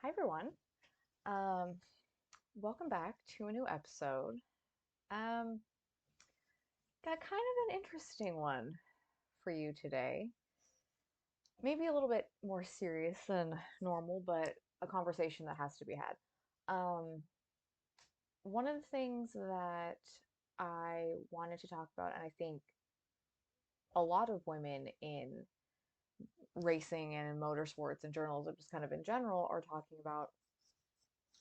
Hi everyone. Um, Welcome back to a new episode. Um, Got kind of an interesting one for you today. Maybe a little bit more serious than normal, but a conversation that has to be had. Um, One of the things that I wanted to talk about, and I think a lot of women in racing and in motorsports and journalism, just kind of in general, are talking about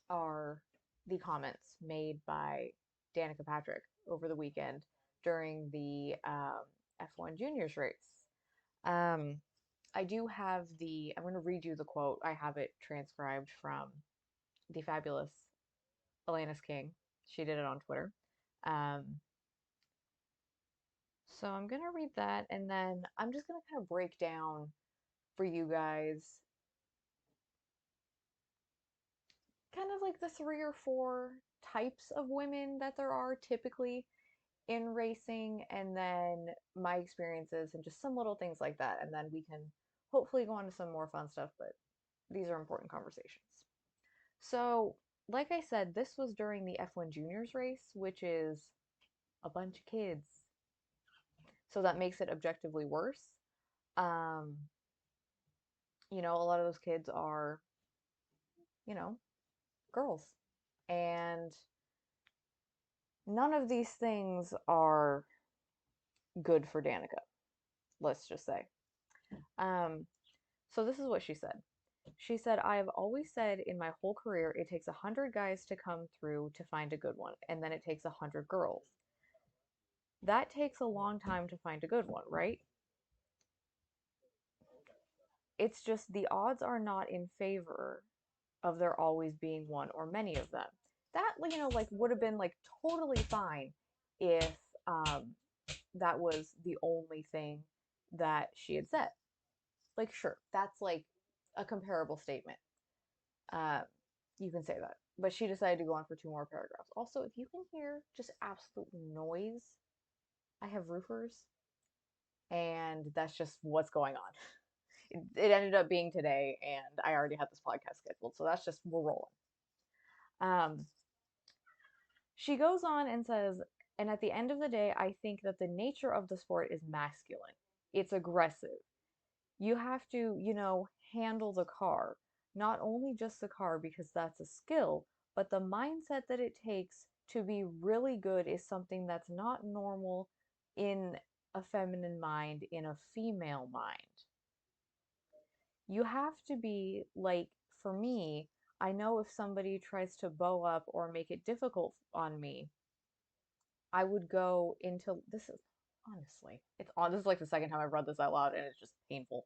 are the comments made by Danica Patrick over the weekend during the F1 Juniors race. Um, I do have I'm going to read you the quote. I have it transcribed from the fabulous Alanis King. She did it on Twitter. Um, so I'm going to read that and then I'm just going to kind of break down for you guys kind of like the three or four types of women that there are typically in racing, and then my experiences and just some little things like that. And then we can hopefully go on to some more fun stuff, but these are important conversations. So, like I said, this was during the F1 Juniors race, which is a bunch of kids. So that makes it objectively worse. Um, a lot of those kids are, you know, girls. And none of these things are good for Danica, let's just say. Um, so this is what she said. She said, I have always said in my whole career it takes 100 guys to come through to find a good one, and then it takes 100 girls. That takes a long time to find a good one, right? It's just the odds are not in favor of there always being one or many of them. That, like would have been like totally fine if um, that was the only thing that she had said. Like, sure, that's like a comparable statement. Uh, you can say that. But she decided to go on for two more paragraphs. Also, if you can hear just absolute noise, I have roofers, and that's just what's going on. It ended up being today, and I already had this podcast scheduled, so that's just we're rolling. Um, she goes on and says, and at the end of the day, I think that the nature of the sport is masculine. It's aggressive. You have to, handle the car. Not only just the car, because that's a skill, but the mindset that it takes to be really good is something that's not normal in a feminine mind, in a female mind. You have to be like, for me, I know if somebody tries to bow up or make it difficult on me, I would go into this is honestly, it's on this is like the second time I've read this out loud and it's just painful.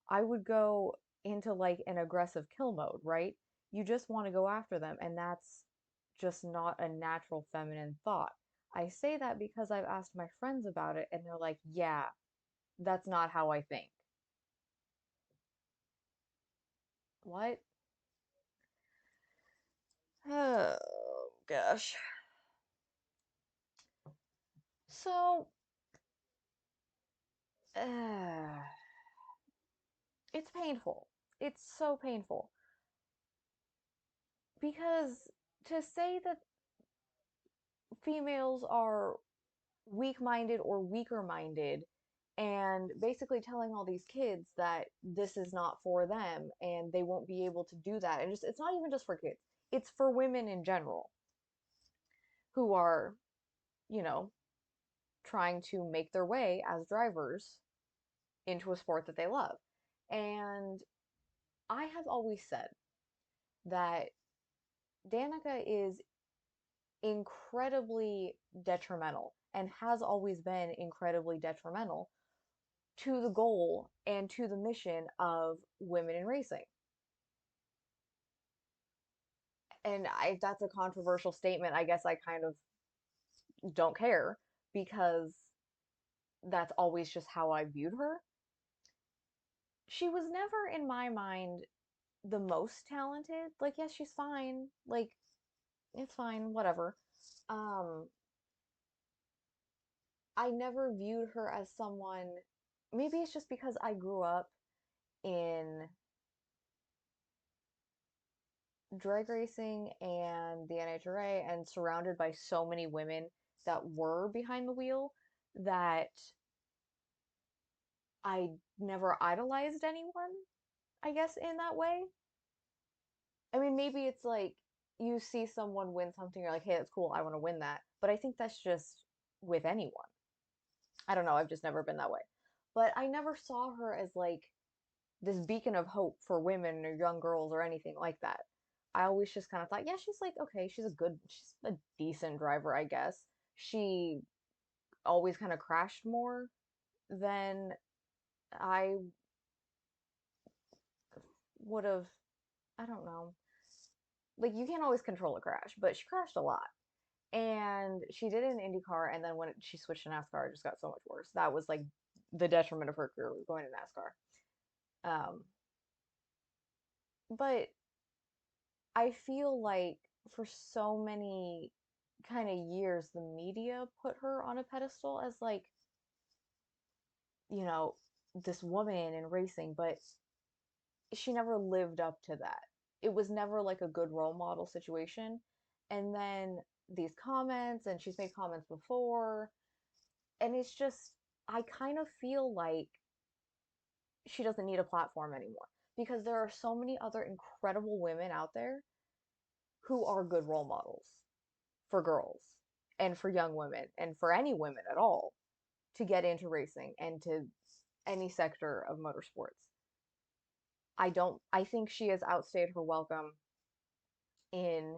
I would go into like an aggressive kill mode, right? You just want to go after them, and that's just not a natural feminine thought. I say that because I've asked my friends about it, and they're like, yeah, that's not how I think. What? Oh, gosh. So, uh, it's painful. It's so painful. Because to say that females are weak minded or weaker minded and basically telling all these kids that this is not for them and they won't be able to do that. And just it's not even just for kids, it's for women in general who are, you know, trying to make their way as drivers into a sport that they love. And I have always said that Danica is incredibly detrimental and has always been incredibly detrimental to the goal and to the mission of women in racing. And that's a controversial statement. I guess I kind of don't care because that's always just how I viewed her. She was never in my mind the most talented. Like, yes, she's fine. Like, it's fine, whatever. Um I never viewed her as someone, maybe it's just because I grew up in drag racing and the NHRA and surrounded by so many women that were behind the wheel that I never idolized anyone, I guess, in that way. I mean, maybe it's like you see someone win something, you're like, hey, that's cool, I want to win that. But I think that's just with anyone. I don't know, I've just never been that way. But I never saw her as like this beacon of hope for women or young girls or anything like that. I always just kind of thought, yeah, she's like, okay, she's a decent driver, I guess. She always kind of crashed more than I would have, I don't know. Like, you can't always control a crash, but she crashed a lot. And she did it in IndyCar, and then when she switched to NASCAR, it just got so much worse. That was like the detriment of her career was going to NASCAR. But I feel like for so many kind of years, the media put her on a pedestal as like, you know, this woman in racing, but she never lived up to that. It was never like a good role model situation. And then these comments, and she's made comments before, and it's just, I kind of feel like she doesn't need a platform anymore because there are so many other incredible women out there who are good role models for girls and for young women and for any women at all to get into racing and to any sector of motorsports. I think she has outstayed her welcome in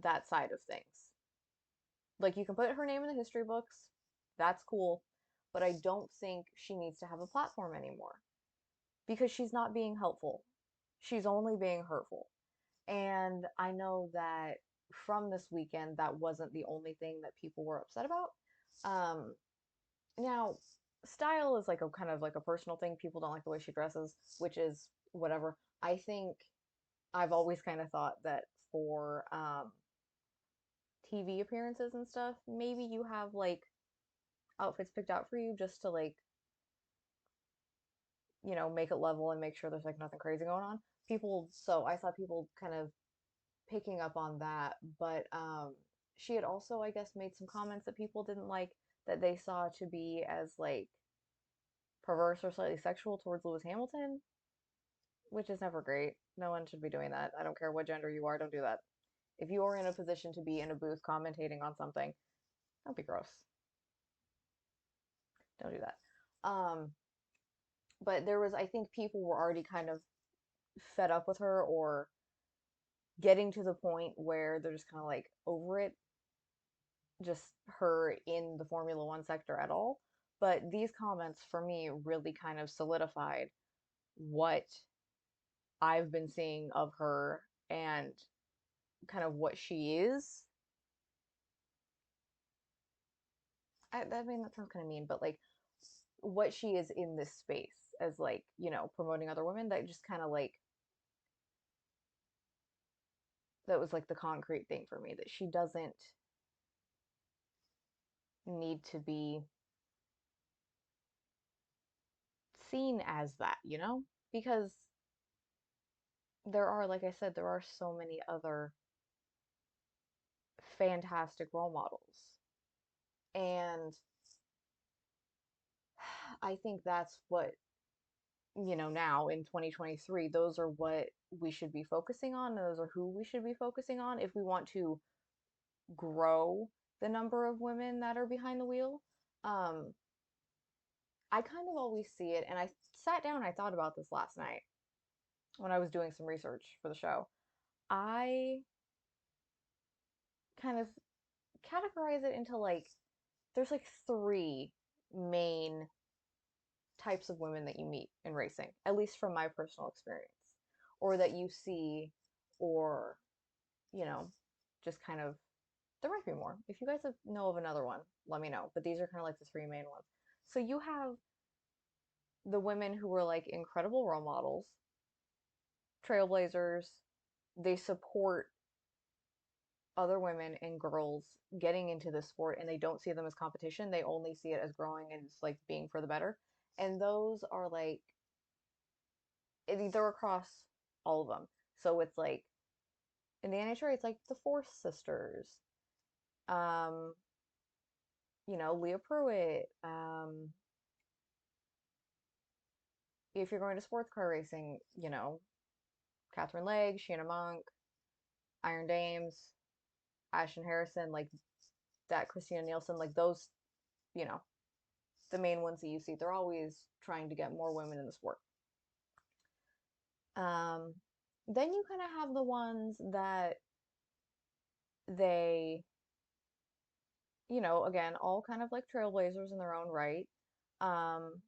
that side of things. Like, you can put her name in the history books, that's cool, but I don't think she needs to have a platform anymore because she's not being helpful. She's only being hurtful. And I know that from this weekend, that wasn't the only thing that people were upset about. Um, Now, style is like a kind of like a personal thing. People don't like the way she dresses, which is whatever. I think I've always kind of thought that for TV appearances and stuff, maybe you have like outfits picked out for you just to like, make it level and make sure there's like nothing crazy going on. So I saw people kind of picking up on that, but she had also, I guess, made some comments that people didn't like that they saw to be as like perverse or slightly sexual towards Lewis Hamilton, which is never great. No one should be doing that. I don't care what gender you are, don't do that. If you are in a position to be in a booth commentating on something, don't be gross. Don't do that. But there was, I think people were already kind of fed up with her or getting to the point where they're just kind of like over it, just her in the Formula One sector at all. But these comments for me really kind of solidified what I've been seeing of her and kind of what she is. I mean, that sounds kind of mean, but like what she is in this space as like, promoting other women, that just kind of like, that was like the concrete thing for me that she doesn't need to be seen as that, because there are, like I said, there are so many other fantastic role models. And I think that's what, now in 2023, those are what we should be focusing on. Those are who we should be focusing on if we want to grow the number of women that are behind the wheel. Um, I kind of always see it, and I sat down and I thought about this last night when I was doing some research for the show. I kind of categorize it into like, there's like three main types of women that you meet in racing, at least from my personal experience, or that you see, or, you know, just kind of, there might be more. If you guys know of another one, let me know. But these are kind of like the three main ones. So you have the women who were like incredible role models, trailblazers, they support other women and girls getting into the sport and they don't see them as competition. They only see it as growing and it's like being for the better. And those are like, they're across all of them. So it's like in the NHRA, it's like the Force sisters. Um, Leah Pruitt. If you're going to sports car racing, Catherine Legge, Shanna Monk, Iron Dames, Ashton Harrison, like that, Christina Nielsen, like those, you know, the main ones that you see. They're always trying to get more women in the sport. Um, then you kind of have the ones that they, again, all kind of like trailblazers in their own right. Um,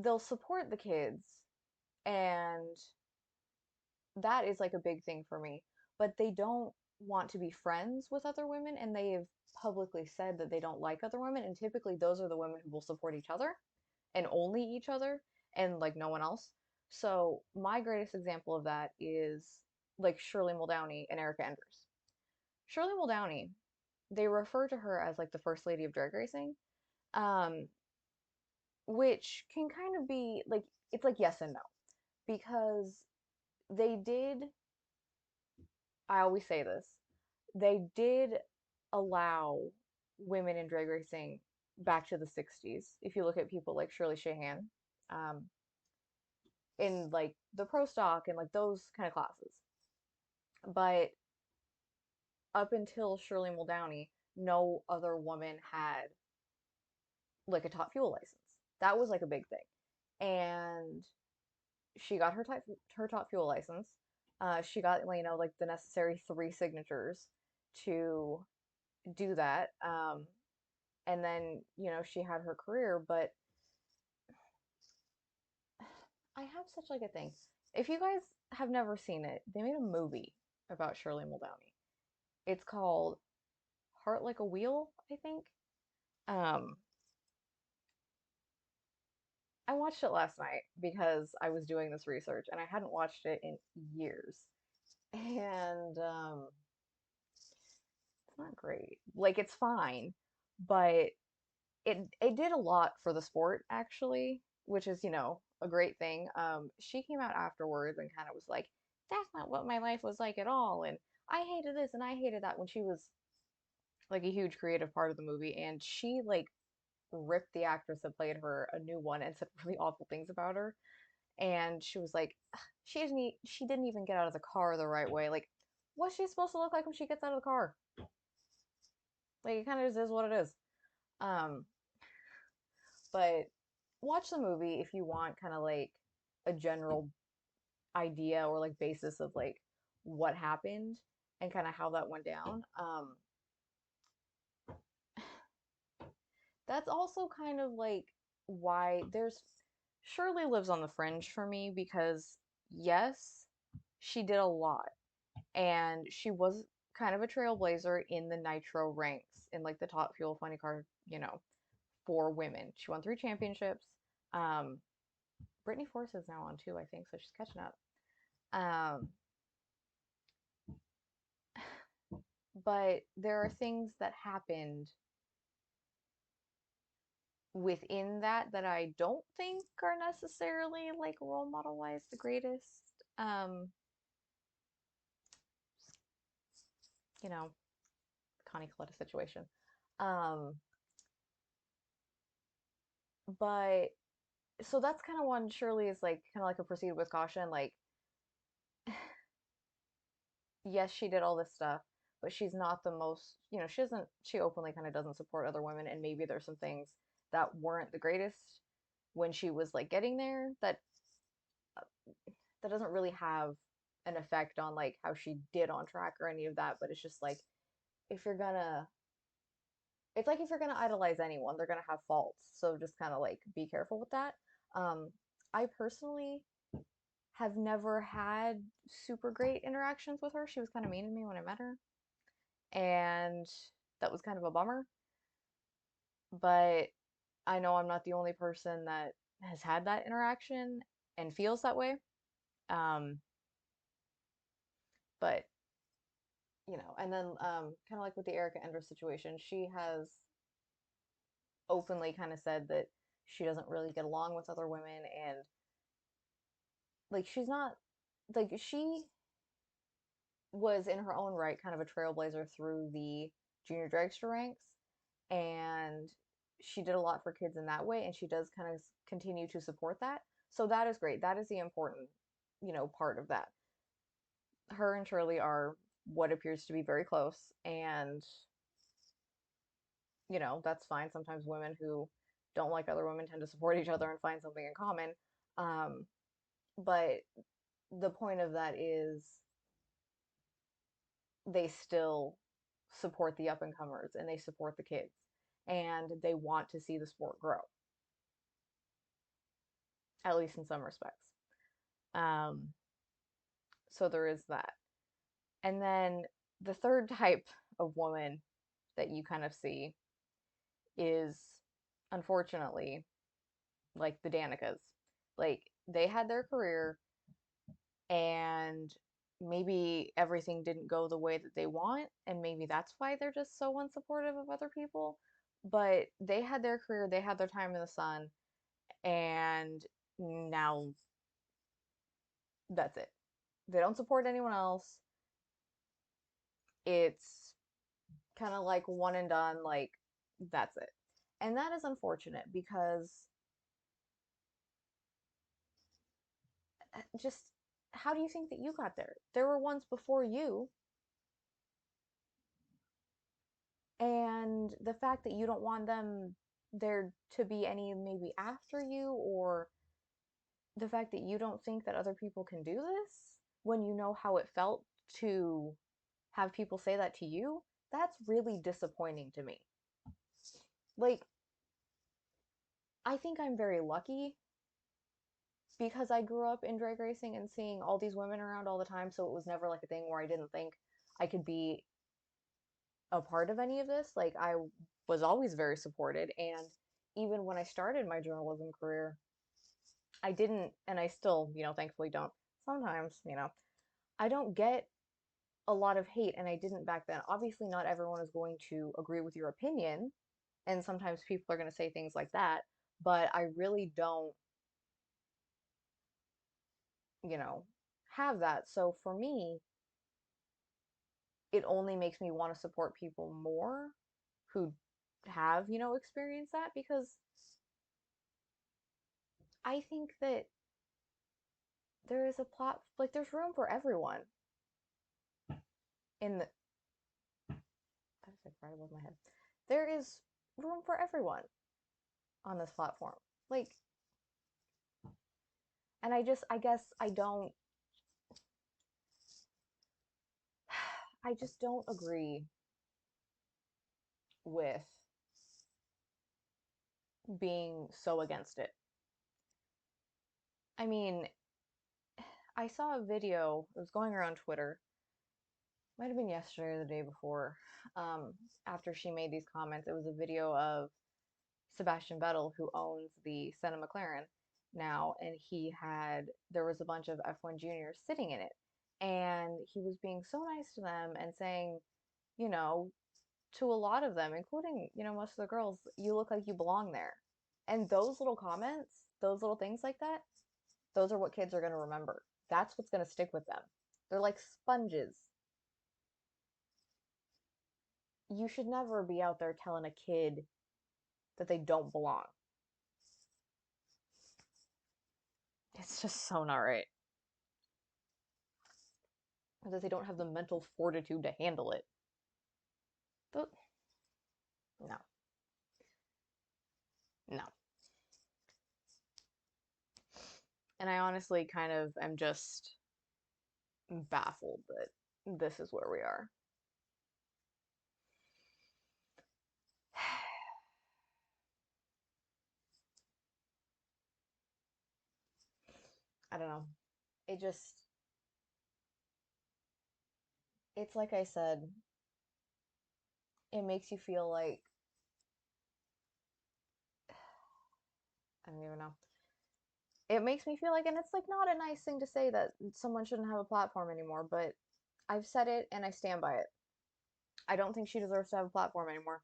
they'll support the kids, and that is like a big thing for me. But they don't want to be friends with other women, and they have publicly said that they don't like other women, and typically those are the women who will support each other and only each other and like no one else. So my greatest example of that is like Shirley Muldowney and Erica Enders. Shirley Muldowney, they refer to her as like the first lady of drag racing, um, which can kind of be like it's like yes and no because they did. I always say this. They did allow women in drag racing back to the 60s. If you look at people like Shirley Shahan, um, in like the pro stock and like those kind of classes. But up until Shirley Muldowney, no other woman had like a top fuel license. That was like a big thing. And she got her top fuel license. She got like the necessary 3 signatures to do that. And then she had her career. But I have such like a thing. If you guys have never seen it, they made a movie about Shirley Muldowney. It's called Heart Like a Wheel, I think. Um, I watched it last night because I was doing this research and I hadn't watched it in years. And it's not great. Like it's fine, but it did a lot for the sport actually, which is, a great thing. She came out afterwards and kind of was like, that's not what my life was like at all. And I hated this and I hated that when she was like a huge creative part of the movie and she like ripped the actress that played her a new one and said really awful things about her. And she was like, she didn't even get out of the car the right way. Like, what's she supposed to look like when she gets out of the car? Like, it kind of just is what it is. Um, but watch the movie if you want kind of like a general idea or like basis of like what happened and kind of how that went down. That's also kind of like why there's Shirley lives on the fringe for me because yes, she did a lot and she was kind of a trailblazer in the nitro ranks in like the top fuel funny car, for women. She won 3 championships. Um, Brittany Force is now on too, I think, so she's catching up. Um, but there are things that happened within that I don't think are necessarily like role model wise the greatest. Um, you know, Connie Coletta situation. Um, but so that's kind of one Shirley is like kind of like a proceed with caution. Like, yes, she did all this stuff, but she's not the most, she openly kind of doesn't support other women. And maybe there's some things that weren't the greatest when she was like getting there that doesn't really have an effect on like how she did on track or any of that. But it's just like, if you're gonna, it's like if you're gonna idolize anyone, they're gonna have faults. So just kind of like be careful with that. Um, I personally have never had super great interactions with her. She was kind of mean to me when I met her, and that was kind of a bummer. But I know I'm not the only person that has had that interaction and feels that way. Um, but and then kind of like with the Erica Enders situation, she has openly kind of said that she doesn't really get along with other women and like she's not like she was in her own right kind of a trailblazer through the junior dragster ranks, and she did a lot for kids in that way, and she does kind of continue to support that. So that is great. That is the important, part of that. Her and Shirley are what appears to be very close, and that's fine. Sometimes women who don't like other women tend to support each other and find something in common. But the point of that is they still support the up and comers and they support the kids and they want to see the sport grow, at least in some respects. Um, so there is that. And then the third type of woman that you kind of see is, unfortunately, like the Danicas. Like they had their career and maybe everything didn't go the way that they want, and maybe that's why they're just so unsupportive of other people. But they had their career, they had their time in the sun, and now that's it. They don't support anyone else. It's kind of like one and done, like that's it. And that is unfortunate because just how do you think that you got there? There were ones before you, and the fact that you don't want them there to be any maybe after you, or the fact that you don't think that other people can do this when you know how it felt to have people say that to you, that's really disappointing to me. Like, I think I'm very lucky because I grew up in drag racing and seeing all these women around all the time, so it was never like a thing where I didn't think I could be a part of any of this. Like, I was always very supported, and even when I started my journalism career, I didn't, and I still, thankfully don't. Sometimes, I don't get a lot of hate, and I didn't back then. Obviously, not everyone is going to agree with your opinion, and sometimes people are going to say things like that, but I really don't, you know, have that. So for me, it only makes me want to support people more who have, experienced that, because I think that there is a plot, like there's room for everyone in the, that is like right above my head. There is room for everyone on this platform. Like, and I guess I just don't agree with being so against it. I mean, I saw a video, it was going around Twitter, might have been yesterday or the day before, um, after she made these comments. It was a video of Sebastian Vettel, who owns the Senna McLaren now, and there was a bunch of F1 juniors sitting in it. And he was being so nice to them and saying, you know, to a lot of them, including, most of the girls, you look like you belong there. And those little comments, those little things like that, those are what kids are going to remember. That's what's going to stick with them. They're like sponges. You should never be out there telling a kid that they don't belong. It's just so not right. That they don't have the mental fortitude to handle it. But, no, no. And I honestly kind of am just baffled that this is where we are. I don't know. It just, it's like I said, it makes you feel like, I don't even know. It makes me feel like, and it's like not a nice thing to say that someone shouldn't have a platform anymore, but I've said it and I stand by it. I don't think she deserves to have a platform anymore.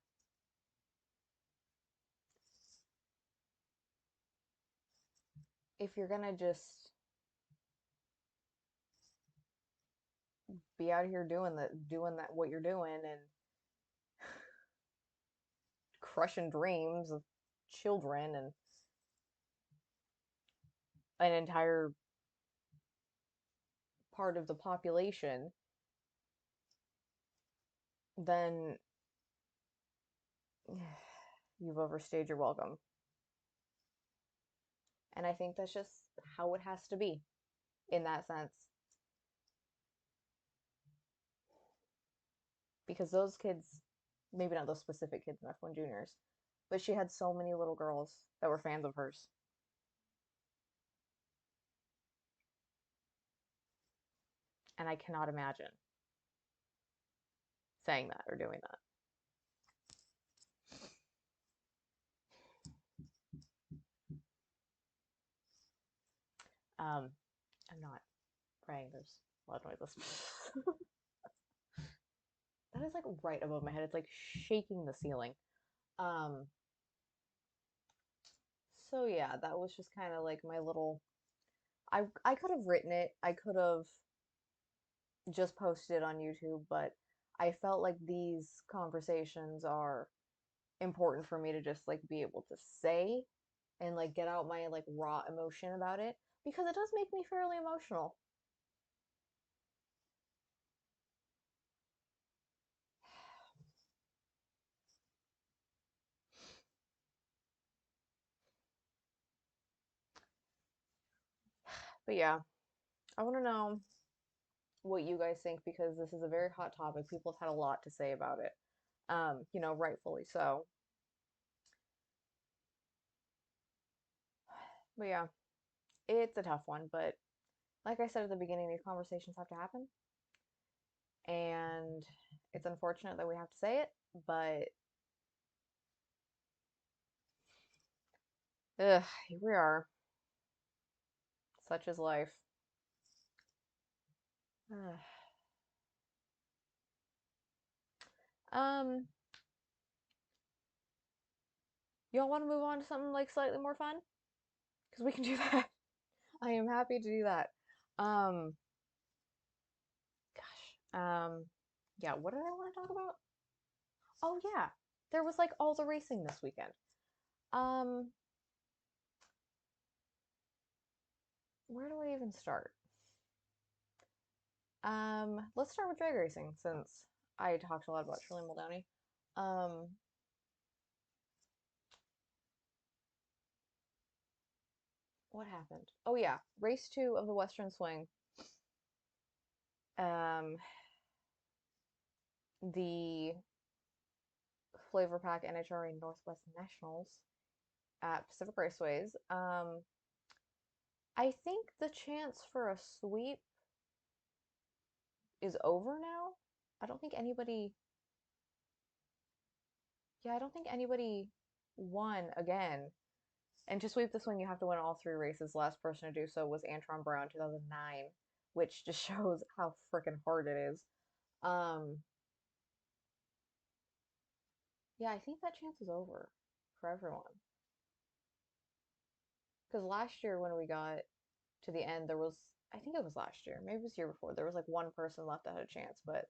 If you're gonna just be out here doing that what you're doing and crushing dreams of children and an entire part of the population, then you've overstayed your welcome. And I think that's just how it has to be in that sense. Because those kids, maybe not those specific kids in F1 Juniors, but she had so many little girls that were fans of hers. And I cannot imagine saying that or doing that. I'm not praying. There's a lot of noises. That is like right above my head. It's like shaking the ceiling. Um, so yeah, that was just kind of like my little. I could have written it. I could have just posted it on YouTube, but I felt like these conversations are important for me to just like be able to say and like get out my like raw emotion about it because it does make me fairly emotional. But yeah, I want to know what you guys think because this is a very hot topic. People have had a lot to say about it. Rightfully so. But yeah, it's a tough one, but like I said at the beginning, these conversations have to happen. And it's unfortunate that we have to say it, but ugh, here we are. Such is life. um, y'all want to move on to something like slightly more fun? Because we can do that. I am happy to do that. Um, yeah, what did I want to talk about? Oh yeah, there was like all the racing this weekend. Um, where do I even start? Let's start with drag racing since I talked a lot about Shirley Muldowney. Um, what happened? Oh yeah, race two of the Western Swing. Um, the Flavor Pack NHRA Northwest Nationals at Pacific Raceways. I think the chance for a sweep is over now. I don't think anybody, yeah, I don't think anybody won again. And to sweep the swing, you have to win all three races. The last person to do so was Antron Brown, 2009, which just shows how freaking hard it is. Um, yeah, I think that chance is over for everyone. Because last year when we got to the end, there was, I think it was last year, maybe it was the year before, there was like one person left that had a chance, but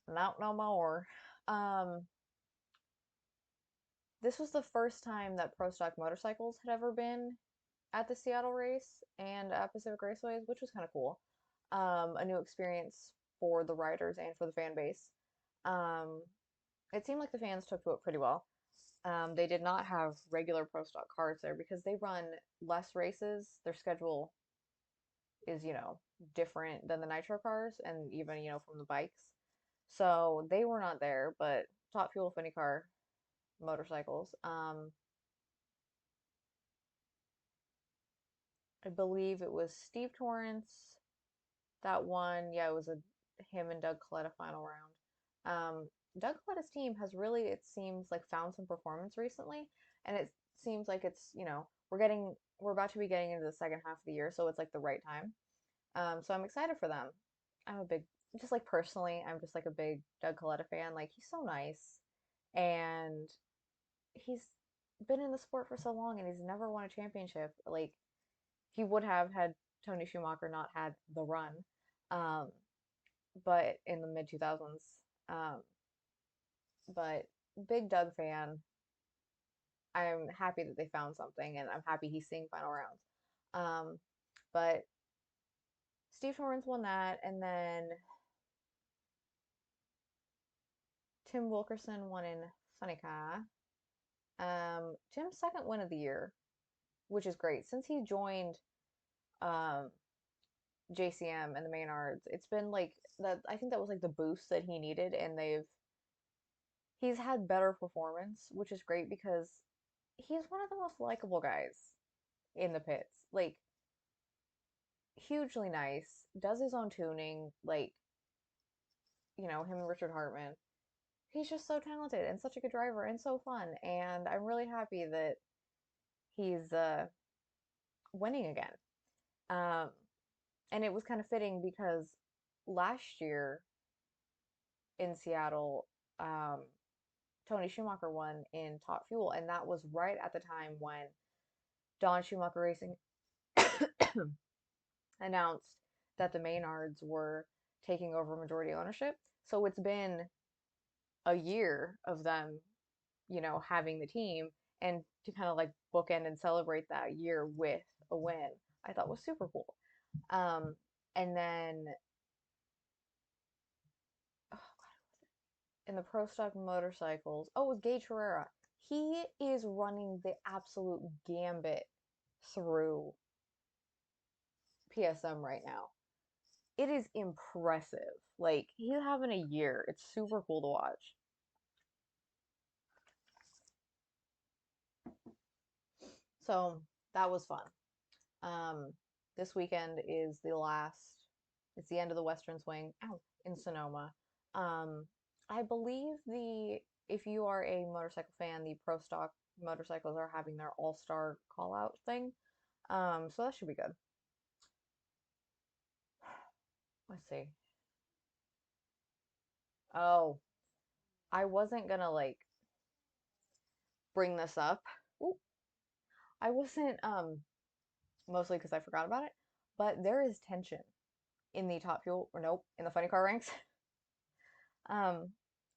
not no more. Um, this was the first time that Pro Stock Motorcycles had ever been at the Seattle race and at Pacific Raceways, which was kind of cool. A new experience for the riders and for the fan base. Um, it seemed like the fans took to it pretty well. They did not have regular Pro Stock cars there because they run less races. Their schedule is, different than the Nitro cars and even, from the bikes. So they were not there, but Top Fuel Funny Car motorcycles. I believe it was Steve Torrance that won. Yeah, it was a him and Doug Coletta final round. Doug Coletta's team has really, it seems like, found some performance recently, and it seems like it's, we're about to be getting into the second half of the year, so it's like the right time. So I'm excited for them. I'm a big, just like personally, I'm just like a big Doug Coletta fan. Like he's so nice, and he's been in the sport for so long, and he's never won a championship. Like he would have had Tony Schumacher not had the run. but in the mid 2000s. Um, but big Doug fan. I'm happy that they found something, and I'm happy he's seeing final rounds. Um, but Steve Torrance won that, and then Tim Wilkerson won in Funnica. Tim's second win of the year, which is great. Since he joined um, JCM and the Maynards, it's been like that. I think that was like the boost that he needed, and he's had better performance, which is great because he's one of the most likable guys in the pits. Like hugely nice, does his own tuning, like, him and Richard Hartman. He's just so talented and such a good driver and so fun. And I'm really happy that he's winning again. Um, and it was kind of fitting because last year in Seattle, um, Tony Schumacher won in Top Fuel, and that was right at the time when Don Schumacher Racing announced that the Maynards were taking over majority ownership. So it's been a year of them, having the team, and to kind of like bookend and celebrate that year with a win, I thought was super cool. Um, and then oh, in the pro stock motorcycles, oh, with Gage Herrera, he is running the absolute gambit through PSM right now. It is impressive. Like he's having a year. It's super cool to watch. So that was fun. Um, this weekend is the last, it's the end of the Western Swing, ow, in Sonoma. Um, I believe if you are a motorcycle fan, the Pro Stock motorcycles are having their all-star call-out thing. So that should be good. Let's see. Oh, I wasn't gonna like bring this up. Ooh, I wasn't, mostly because I forgot about it, but there is tension in the Top Fuel, or nope, in the funny car ranks. Um,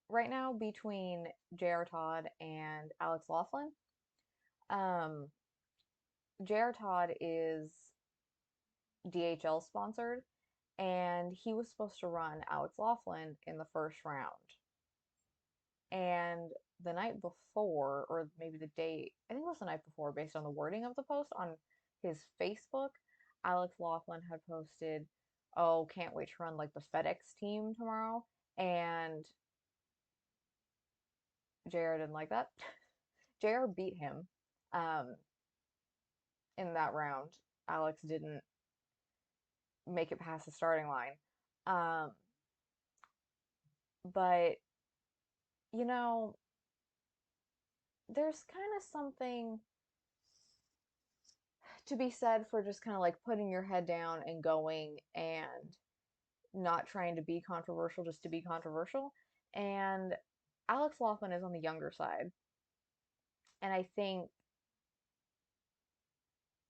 right now between J.R. Todd and Alex Laughlin. Um, J.R. Todd is DHL sponsored, and he was supposed to run Alex Laughlin in the first round. And the night before, or maybe the day, I think it was the night before, based on the wording of the post on his Facebook, Alex Laughlin had posted, "Oh, can't wait to run like the FedEx team tomorrow." And JR didn't like that. JR beat him um, in that round. Alex didn't make it past the starting line. Um, but, you know, there's kind of something to be said for just kind of like putting your head down and going and not trying to be controversial just to be controversial. And Alex Laughlin is on the younger side. And I think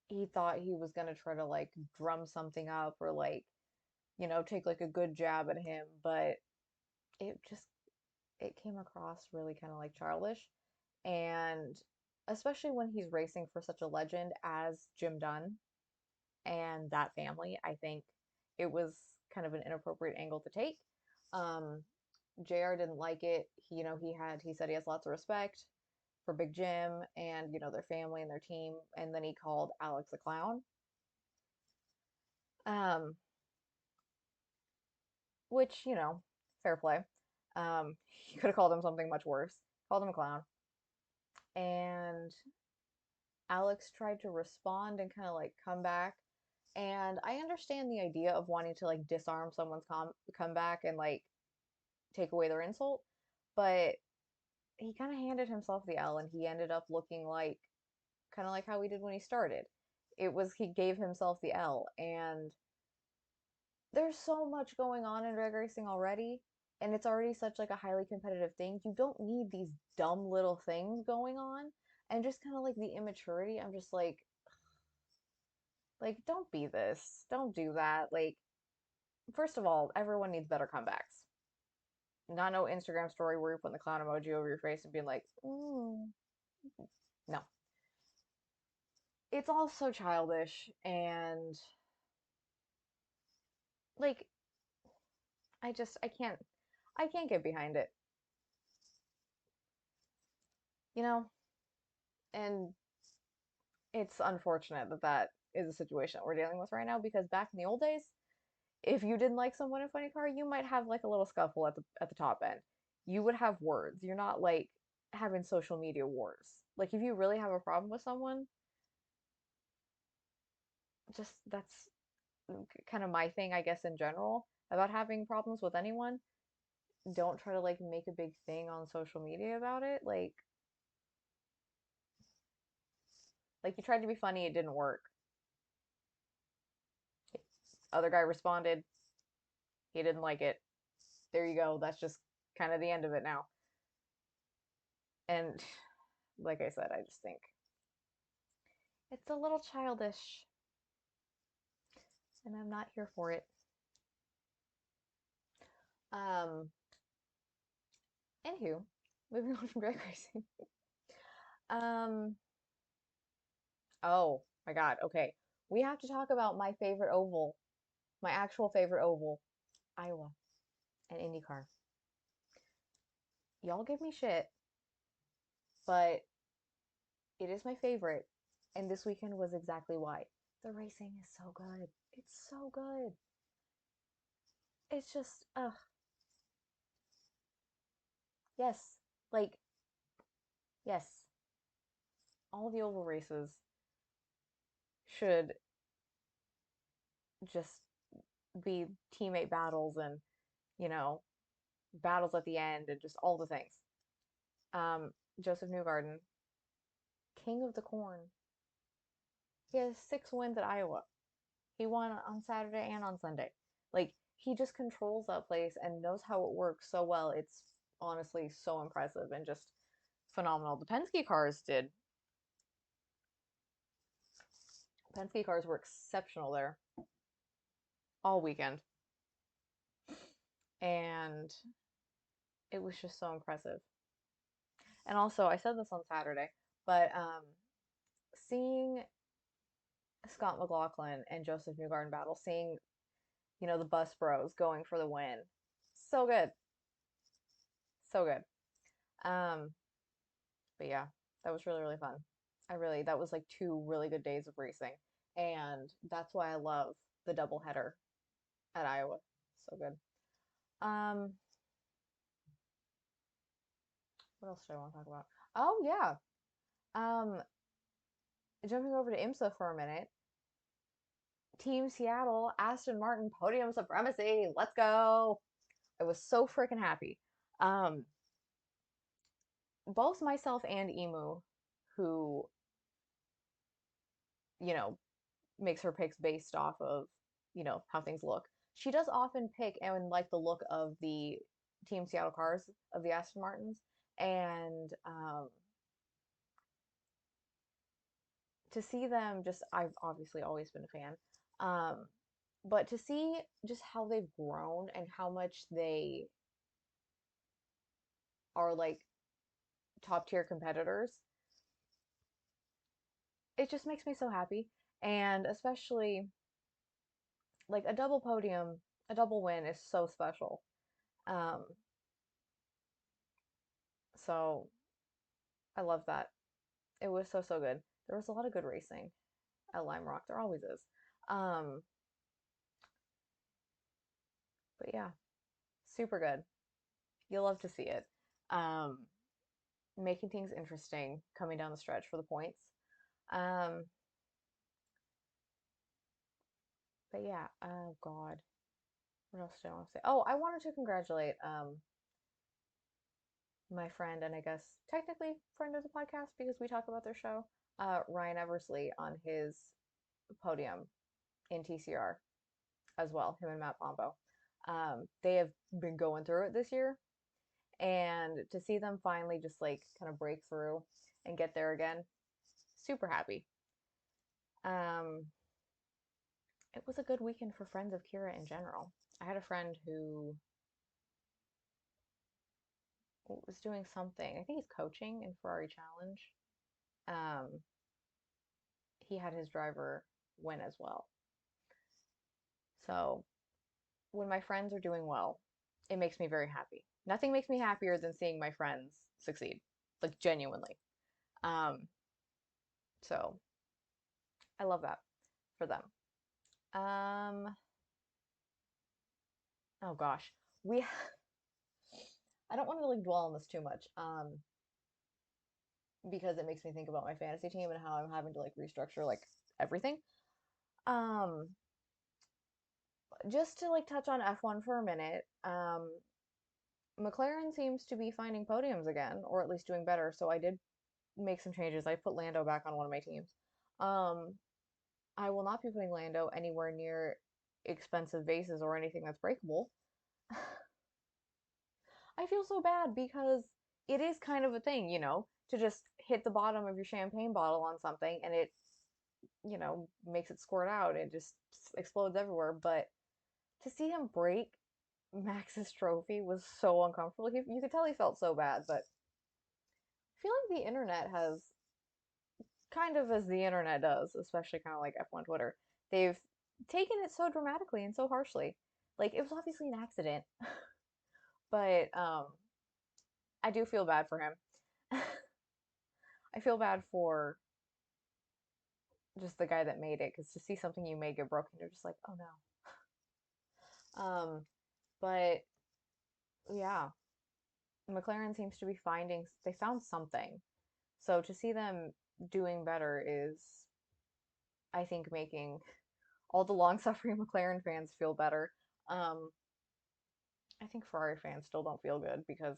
he thought he was going to try to like drum something up or like, take like a good jab at him. But it just, it came across really kind of like childish. And especially when he's racing for such a legend as Jim Dunn and that family, I think it was kind of an inappropriate angle to take. Um, JR didn't like it. He said he has lots of respect for Big Jim and, their family and their team. And then he called Alex a clown. Um, which, fair play. He could have called him something much worse. Called him a clown. And Alex tried to respond and kind of like come back. And I understand the idea of wanting to like disarm someone's comeback and like take away their insult, but he kind of handed himself the L and he ended up looking like kind of like how he did when he started. He gave himself the L, and there's so much going on in drag racing already, and it's already such like a highly competitive thing. You don't need these dumb little things going on, and just kind of like the immaturity. I'm just like don't be this. Don't do that. Like First of all, everyone needs better comebacks. Not no Instagram story where you're putting the clown emoji over your face and being like, no. It's all so childish and like I can't get behind it, you know? And it's unfortunate that that is a situation that we're dealing with right now because back in the old days, if you didn't like someone in funny car, you might have like a little scuffle at the top end. You would have words. You're not like having social media wars. Like if you really have a problem with someone, just that's kind of my thing, I guess, in general about having problems with anyone. Don't try to like make a big thing on social media about it. Like you tried to be funny, it didn't work. Other guy responded, he didn't like it. There you go. That's just kind of the end of it now. And like I said, I just think it's a little childish, and I'm not here for it. Um, Anywho, moving on from drag racing. Um, oh my God. Okay, we have to talk about my favorite oval, my actual favorite oval, Iowa and IndyCar. Y'all give me shit, but it is my favorite, and this weekend was exactly why. The racing is so good. It's so good. It's just, yes, like, yes, all the oval races should just be teammate battles and, you know, battles at the end and just all the things. Um, Joseph Newgarden, king of the corn. He has 6 wins at Iowa. He won on Saturday and on Sunday. Like, he just controls that place and knows how it works so well. It's honestly so impressive and just phenomenal. The Penske cars did. Penske cars were exceptional there all weekend. And it was just so impressive. And also, I said this on Saturday, but seeing Scott McLaughlin and Joseph Newgarden battle, seeing, the Bus Bros going for the win, so good. So good. Um, but yeah, that was really, really fun. That was like 2 really good days of racing. And that's why I love the doubleheader at Iowa. So good. Um, what else do I want to talk about? Oh yeah. Um, Jumping over to IMSA for a minute. Team Seattle, Aston Martin, podium supremacy. Let's go. I was so freaking happy. Um, both myself and Emu, who, you know, makes her picks based off of, how things look. She does often pick and like the look of the Team Seattle cars of the Aston Martins. And to see them just, I've obviously always been a fan. Um, but to see just how they've grown and how much they are like top tier competitors, it just makes me so happy. And especially like a double podium, a double win is so special. Um, so I love that. It was so, so good. There was a lot of good racing at Lime Rock. There always is. Um, but yeah, super good. You'll love to see it. Um, Making things interesting coming down the stretch for the points. Um, but yeah, oh God. What else do I want to say? Oh, I wanted to congratulate my friend and I guess technically friend of the podcast because we talk about their show, Ryan Eversley on his podium in TCR as well, him and Matt Pombo. They have been going through it this year, and to see them finally just like kind of break through and get there again, super happy. Um, it was a good weekend for Friends of Kira in general. I had a friend who was doing something. I think he's coaching in Ferrari Challenge. Um, he had his driver win as well. So when my friends are doing well, it makes me very happy. Nothing makes me happier than seeing my friends succeed, like genuinely. Um, so I love that for them. Um, oh gosh, we I don't want to like dwell on this too much, because it makes me think about my fantasy team and how I'm having to like restructure like everything. Um, just to like touch on F1 for a minute, McLaren seems to be finding podiums again, or at least doing better. So I did make some changes. I put Lando back on one of my teams. Um, I will not be putting Lando anywhere near expensive vases or anything that's breakable. I feel so bad because it is kind of a thing, to just hit the bottom of your champagne bottle on something and it, makes it squirt out. It just explodes everywhere. But to see him break Max's trophy was so uncomfortable. You could tell he felt so bad, but I feel like the internet has kind of as the internet does, especially kind of like F1 Twitter, they've taken it so dramatically and so harshly. Like it was obviously an accident, but I do feel bad for him. I feel bad for just the guy that made it because to see something you made get broken, you're just like, oh no. But yeah, McLaren seems to be they found something. So to see them doing better is, I think, making all the long-suffering McLaren fans feel better. Um, I think Ferrari fans still don't feel good because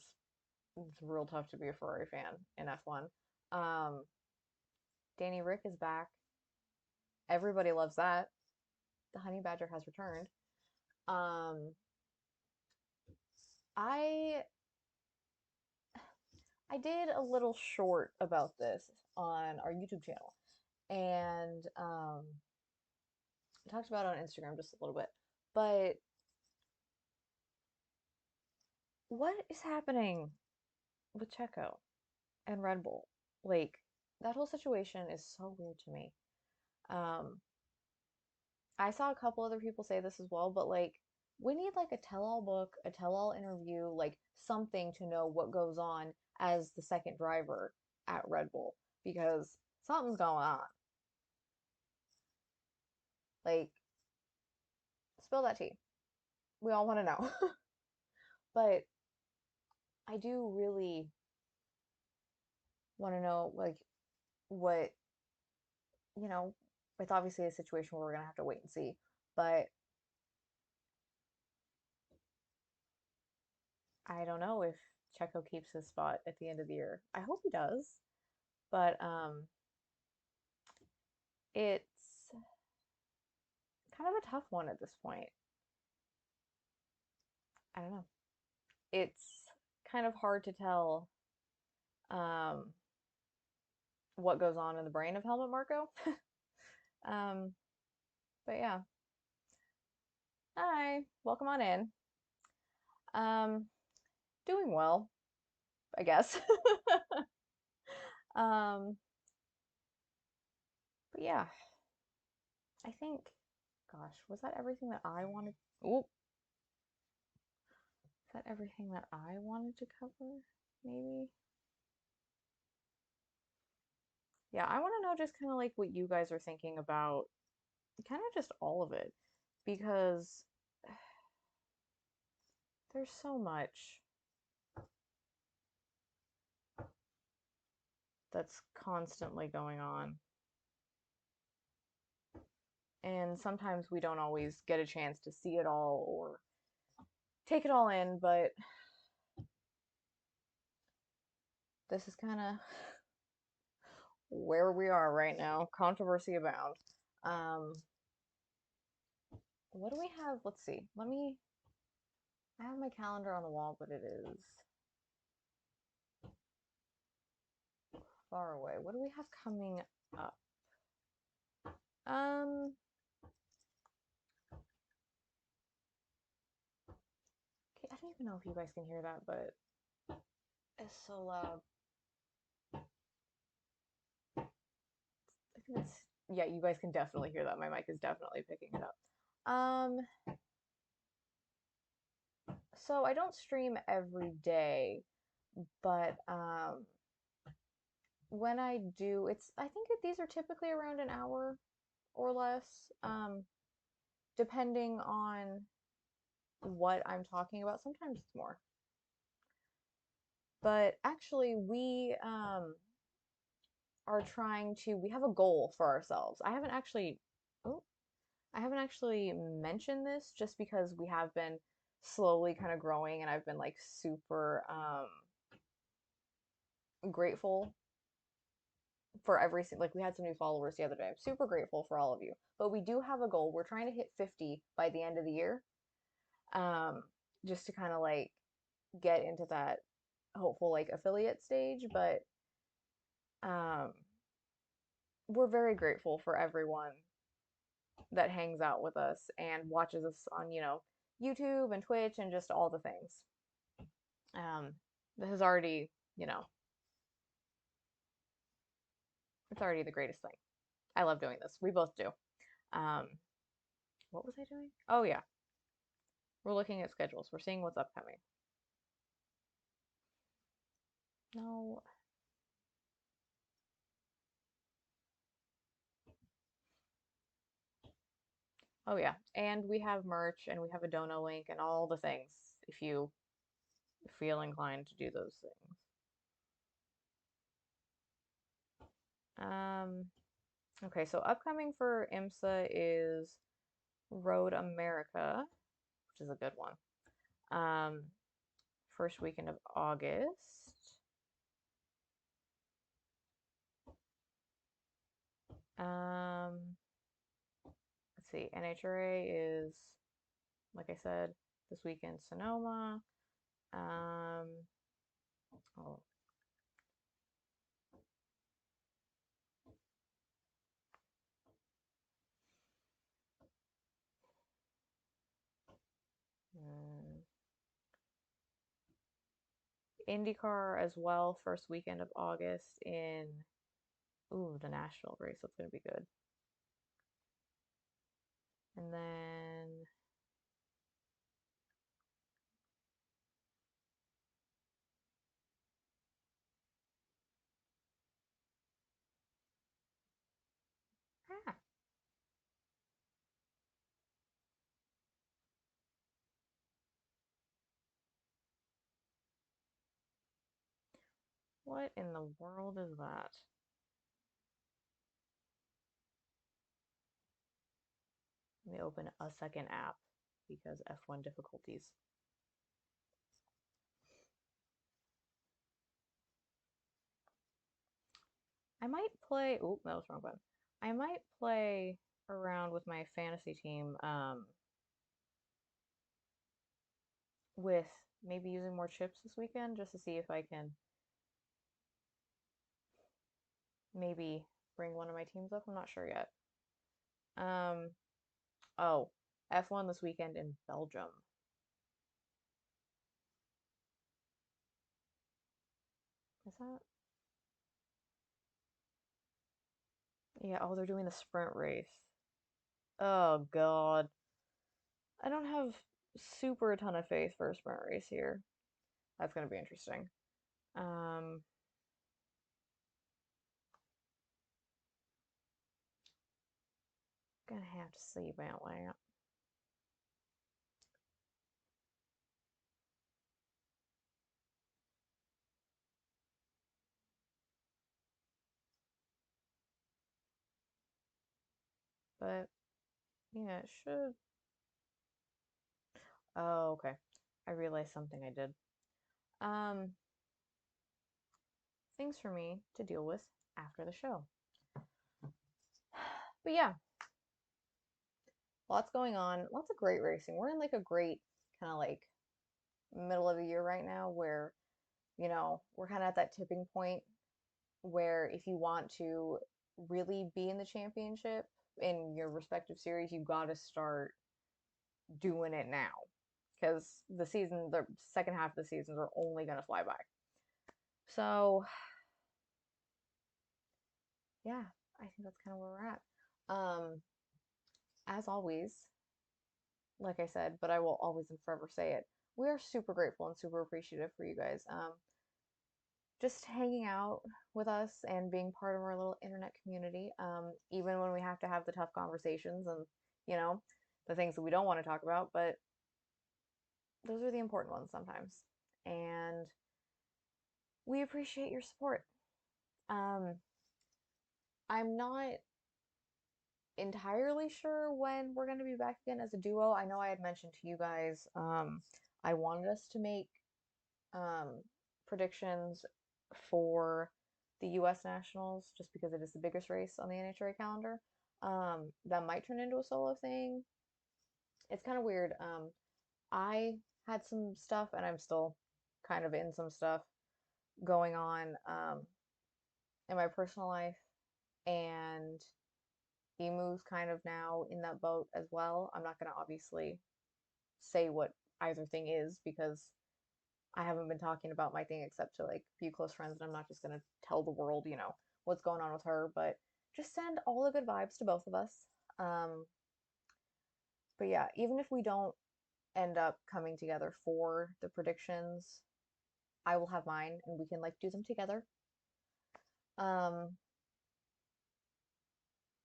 it's real tough to be a Ferrari fan in F1. Um, Danny Rick is back. Everybody loves that. The Honey Badger has returned. Um, I I did a little short about this on our YouTube channel, and I talked about it on Instagram just a little bit. But what is happening with Checo and Red Bull? Like that whole situation is so weird to me. Um, I saw a couple other people say this as well, but like we need like a tell-all book, a tell-all interview, like something to know what goes on as the second driver at Red Bull because something's going on. Like spill that tea. We all want to know. But I do really want to know like what, you know, it's obviously a situation where we're going to have to wait and see, but I don't know if Checo keeps his spot at the end of the year. I hope he does, but it's kind of a tough one at this point. I don't know. It's kind of hard to tell um, what goes on in the brain of Helmut Marko. um, but yeah, hi, welcome on in. Um, doing well, I guess. um, but yeah, I think, gosh, was that everything that I wanted? Ooh, is that everything that I wanted to cover? Maybe. Yeah, I want to know just kind of like what you guys are thinking about, kind of just all of it, because there's so much that's constantly going on. And sometimes we don't always get a chance to see it all or take it all in, but this is kind of where we are right now. Controversy abound. Um, what do we have? Let's see. I have my calendar on the wall, but it is far away. What do we have coming up? Um, don't even know if you guys can hear that, but it's so loud. I think it's, yeah, you guys can definitely hear that. My mic is definitely picking it up. So I don't stream every day, but when I do, I think that these are typically around an hour or less, depending on what I'm talking about. Sometimes it's more. But actually, we have a goal for ourselves. Oh, I haven't actually mentioned this just because we have been slowly kind of growing and I've been like super grateful for like we had some new followers the other day. I'm super grateful for all of you. But we do have a goal. We're trying to hit 50 by the end of the year. Um, just to kind of like get into that hopeful like affiliate stage, but um we're very grateful for everyone that hangs out with us and watches us on, YouTube and Twitch and just all the things. Um, this is already, you know, it's already the greatest thing. I love doing this. We both do. Um, what was I doing? Oh yeah, we're looking at schedules. We're seeing what's upcoming. No. Oh yeah, and we have merch and we have a dono link and all the things if you feel inclined to do those things. Okay, so upcoming for IMSA is Road America, which is a good one. Um, first weekend of August. Um, let's see, NHRA is, like I said, this weekend Sonoma. Oh, mm, IndyCar as well, first weekend of August in, ooh, the Nashville race. That's gonna be good. And then ah, what in the world is that? Let me open a second app because F1 difficulties. I might play. Oh, that was the wrong button. I might play around with my fantasy team, with maybe using more chips this weekend just to see if I can maybe bring one of my teams up. I'm not sure yet. Um, oh, F1 this weekend in Belgium. Is that? Yeah, oh, they're doing the sprint race. Oh God. I don't have super a ton of faith for a sprint race here. That's gonna be interesting. Um, gonna have to see about that. But yeah, it should. Oh, okay. I realized something I did. Um, things for me to deal with after the show. But yeah, lots going on, lots of great racing. We're in like a great kind of like middle of the year right now where, we're kind of at that tipping point where if you want to really be in the championship in your respective series, you've got to start doing it now. because the second half of the seasons are only going to fly by. So, yeah, I think that's kind of where we're at. As always, like I said, but I will always and forever say it, we are super grateful and super appreciative for you guys. Just hanging out with us and being part of our little internet community, even when we have to have the tough conversations and, you know, the things that we don't want to talk about, but those are the important ones sometimes. And we appreciate your support. Um, I'm not entirely sure when we're going to be back again as a duo. I know I had mentioned to you guys, I wanted us to make um, predictions for the US Nationals just because it is the biggest race on the NHRA calendar. That might turn into a solo thing. It's kind of weird. I had some stuff, and I'm still kind of in some stuff going on in my personal life, and Emu's kind of now in that boat as well. I'm not going to obviously say what either thing is because I haven't been talking about my thing except to like a few close friends, and I'm not just going to tell the world, what's going on with her, but just send all the good vibes to both of us. Um, but yeah, even if we don't end up coming together for the predictions, I will have mine and we can like do them together. Um,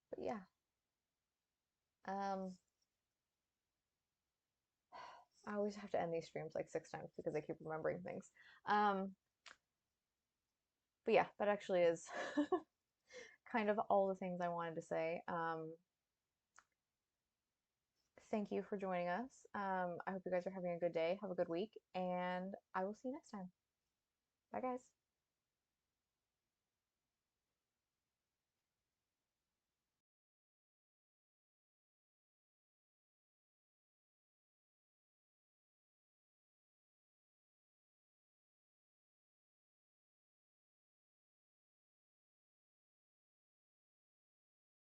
but yeah, um, I always have to end these streams like 6 times because I keep remembering things. Um, but yeah, that actually is kind of all the things I wanted to say. Thank you for joining us. I hope you guys are having a good day. Have a good week, and I will see you next time. Bye, guys.